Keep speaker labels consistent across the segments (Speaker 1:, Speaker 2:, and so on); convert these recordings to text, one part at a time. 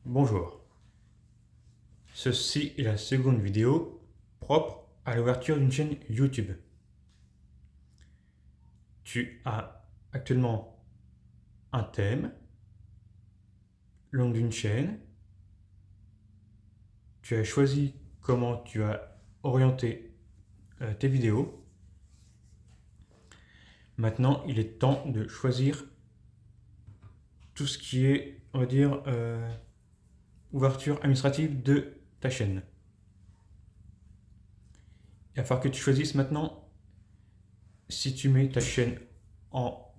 Speaker 1: Bonjour, ceci est la seconde vidéo propre à l'ouverture d'une chaîne YouTube. Tu as actuellement un thème, le nom d'une chaîne, tu as choisi comment tu vas orienter tes vidéos. Maintenant, il est temps de choisir tout ce qui est, on va dire, ouverture administrative de ta chaîne. Il va falloir que tu choisisses maintenant si tu mets ta chaîne en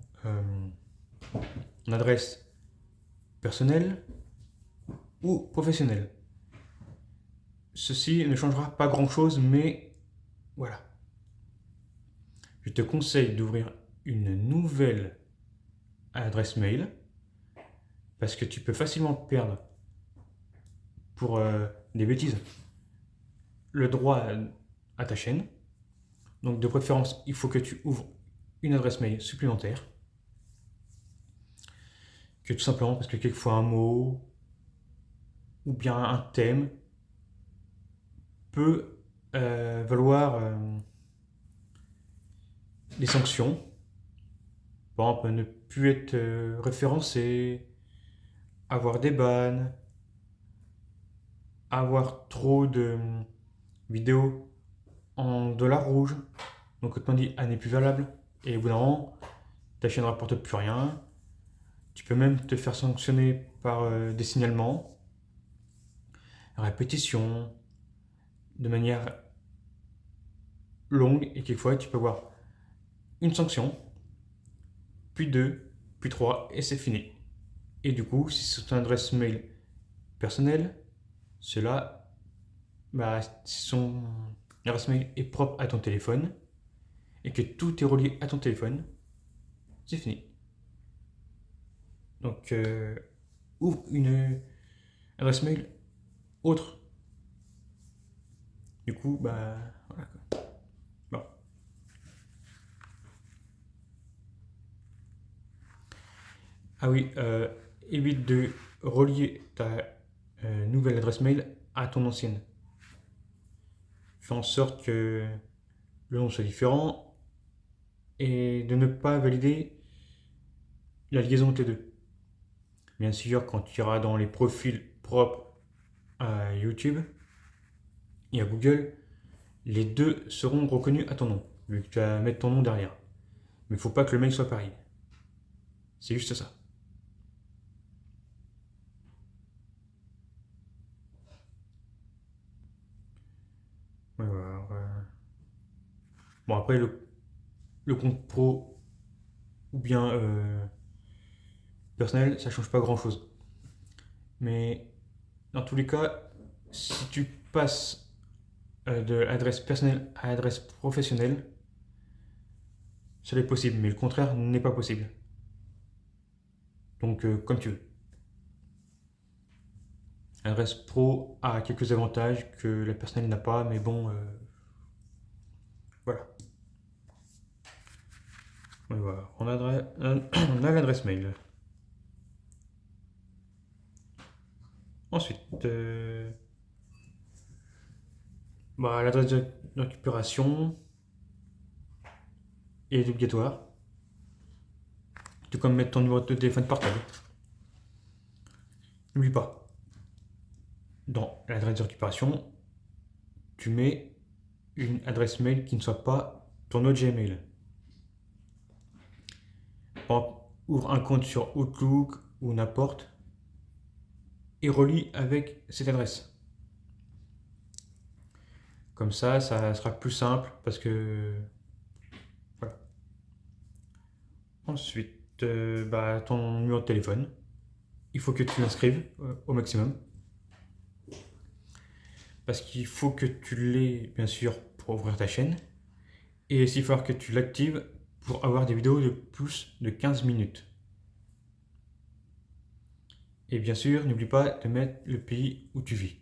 Speaker 1: adresse personnelle ou professionnelle. Ceci ne changera pas grand-chose, mais voilà. Je te conseille d'ouvrir une nouvelle adresse mail parce que tu peux facilement perdre pour des bêtises le droit à ta chaîne. Donc de préférence, il faut que tu ouvres une adresse mail supplémentaire. Que tout simplement parce que quelquefois un mot ou bien un thème peut valoir des sanctions. Par exemple, ne plus être référencé, avoir des bans, avoir trop de vidéos en dollars rouges. Donc autrement dit, elle n'est plus valable. Et au bout d'un moment, ta chaîne ne rapporte plus rien. Tu peux même te faire sanctionner par des signalements, répétition, de manière longue. Et quelquefois, tu peux avoir une sanction, puis deux, puis trois, et c'est fini. Et du coup, si c'est ton adresse mail personnelle, cela, si son adresse mail est propre à ton téléphone et que tout est relié à ton téléphone, c'est fini. Donc, ouvre une adresse mail autre. Du coup, voilà. Bon. Ah oui, évite de relier ta nouvelle adresse mail à ton ancienne. Fais en sorte que le nom soit différent et de ne pas valider la liaison entre les deux. Bien sûr, quand tu iras dans les profils propres à YouTube et à Google, les deux seront reconnus à ton nom, vu que tu vas mettre ton nom derrière. Mais il ne faut pas que le mail soit pareil. C'est juste ça. Ouais, voilà, bon, après, le compte pro ou bien personnel, ça change pas grand chose. Mais dans tous les cas, si tu passes de adresse personnelle à adresse professionnelle, cela est possible, mais le contraire n'est pas possible. Donc, comme tu veux. Adresse pro a quelques avantages que la personnelle n'a pas, mais bon, voilà. Ouais, voilà. On a l'adresse mail. Ensuite, l'adresse de récupération est obligatoire. Tout comme mettre ton numéro de téléphone portable. N'oublie pas, dans l'adresse de récupération, tu mets une adresse mail qui ne soit pas ton autre Gmail. Par exemple, ouvre un compte sur Outlook ou n'importe et relie avec cette adresse. Comme ça sera plus simple parce que voilà. Ensuite, ton numéro de téléphone, il faut que tu l'inscrives au maximum. Parce qu'il faut que tu l'aies, bien sûr, pour ouvrir ta chaîne. Et il va falloir que tu l'actives pour avoir des vidéos de plus de 15 minutes. Et bien sûr, n'oublie pas de mettre le pays où tu vis.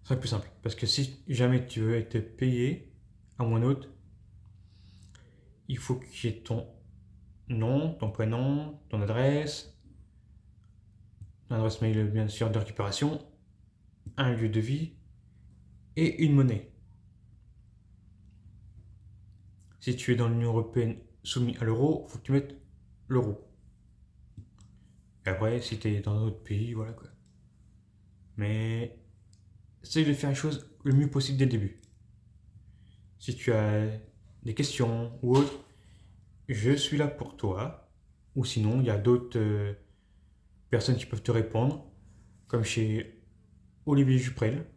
Speaker 1: Ce serait plus simple. Parce que si jamais tu veux être payé à un autre, il faut qu'il y ait ton nom, ton prénom, ton adresse, l'adresse mail bien sûr de récupération, un lieu de vie et une monnaie. Si tu es dans l'Union Européenne soumis à l'euro, il faut que tu mettes l'euro. Et après, si tu es dans un autre pays, voilà quoi. Mais essaye de faire les choses le mieux possible dès le début. Si tu as des questions ou autres, je suis là pour toi. Ou sinon, il y a d'autres personnes qui peuvent te répondre, comme chez Olivier Juprel.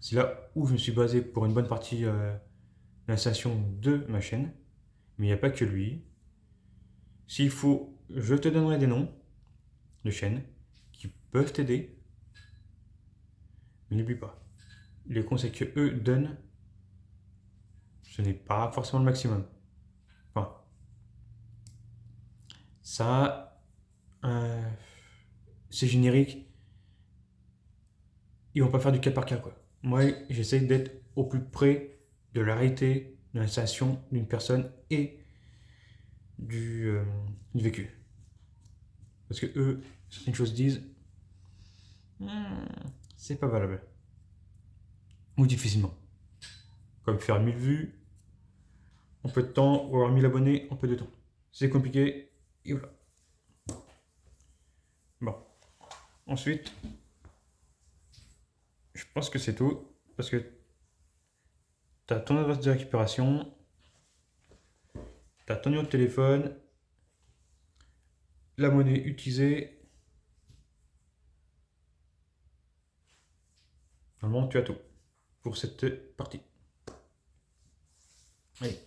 Speaker 1: C'est là où je me suis basé pour une bonne partie de l'installation de ma chaîne. Mais il n'y a pas que lui. S'il faut, je te donnerai des noms de chaînes qui peuvent t'aider. Mais n'oublie pas, les conseils que eux donnent, ce n'est pas forcément le maximum. Enfin, ça, c'est générique. Ils vont pas faire du cas par cas, quoi. Moi, j'essaie d'être au plus près de la réalité de l'installation d'une personne et du vécu. Parce que eux, certaines choses disent, c'est pas valable. Ou difficilement. Comme faire 1000 vues en peu de temps, ou avoir 1000 abonnés en peu de temps. C'est compliqué, et voilà. Bon. Ensuite, je pense que c'est tout. Parce que tu as ton adresse de récupération, tu as ton numéro de téléphone, la monnaie utilisée. Normalement, tu as tout pour cette partie. Allez,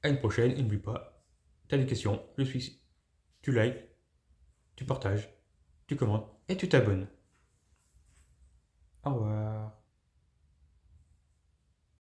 Speaker 1: à une prochaine, et n'oublie pas, tu as des questions, je suis ici. Tu likes, tu partages, tu commentes et tu t'abonnes. Au revoir.